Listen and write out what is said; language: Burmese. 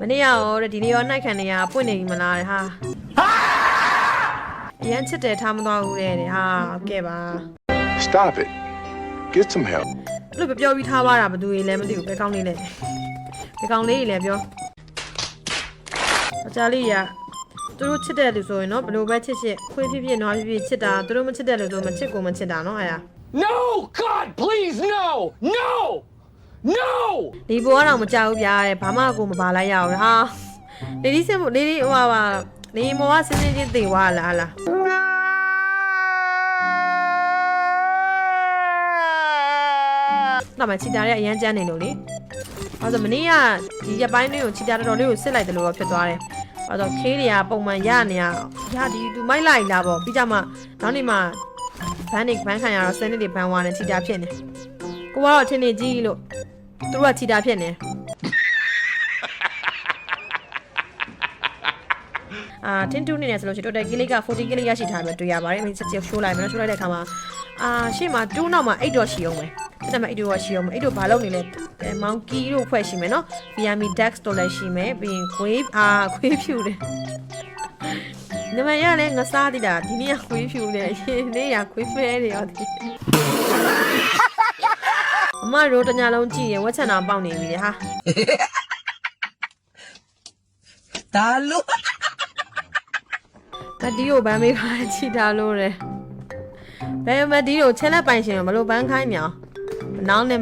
မနေ့ရောဒီနေ့ရောနှိုက်ခံနေရပွင့်နေပြီမလားဟာအရန်ချစ်တယ်ထားမသွားဘူးတဲ့ဟာကဲပါ Stop it. Get some help. လို့ပြောပြီးထားပါတာဘသူကြီးလည်းမသိဘူးဘယ်ကောင်းလေးလဲဘယ်ကောင်းလေးကြီးလည်းပြောအကြလေးရသူတို့ချစ်တဲ့လူဆိုရင်နော်ဘလို့ပဲချစ်ခွေးဖြစ်နွားဖြစ်ချစ်တာသူတို့မချစ်တဲ့လူဆိုမချစ်ကိုမချစ်တာနော်ဟာ No God please no no no ဒီဘောကတော့မကြောက်ဘူးဗျာတဲ့ဘာမှကိုမပါလိုက်ရအောင်ဟာလေဒီစင်လေဒီဟိုပါလေမောကစင်းစင်းချင်းသိသွားလားလားတော့မချီတာရဲ့အရန်ကျန်းနေလို့လေအဲဆိုမနေ့ကဒီရက်ပိုင်းလေးကိုချီတာတော်တော်လေးကိုစစ်လိုက်တယ်လို့ဖြစ်သွားတယ်အဲဆိုခေးတွေကပုံမှန်ရနေရဒီသူမိုက်လိုက်လာပေါ့ပြီးကြမှာနောက်နေ့မှာဘန်းခံရတော့စနေတွေဘန်းဝါနဲ့ချီတာဖြစ်နေကိုကတော့ထင်းနေကြီးလို့သူတို့ကချီတာဖြစ်နေထင်းတူးနေတယ်ဆိုလို့ရှိရင် total ကလေးက40ကလေးရရှိထားပြီတွေ့ရပါတယ်မင်းစက်ရှိုးလိုက်မယ်နော်ရှိုးလိုက်တဲ့အခါမှာရှေ့မှာ2နောက်မှာ8တော့ရှိအောင်ပဲအဲ့ဒါမှ8တော့ရှိအောင်8တော့ဘာလုပ်နေလဲမောင်ကီတို့ဖွဲ့ရှိမယ်နော် Viami Dex တို့လည်းရှိမယ်ပြီးရင်ခွေးဖြူတယ်နမရလည်းငစားတည်တာဒီနေ့ကခွေးဖြူတယ်ရှင်နေ့ကခွေးဖဲတယ်ရောဒီအမတို့တညာလုံးကြည့်ရင်ဝက်ချန်တာပေါက်နေပြီလေဟာဒါလို့မဒီကိုဘန်းမေးခါချီတာလို့တယ်ဘယ်မဒီကိုချက်လက်ပိုင်ရှင်မလို့ဘန်းခိုင်းမြောင်မနှောင်းနဲ့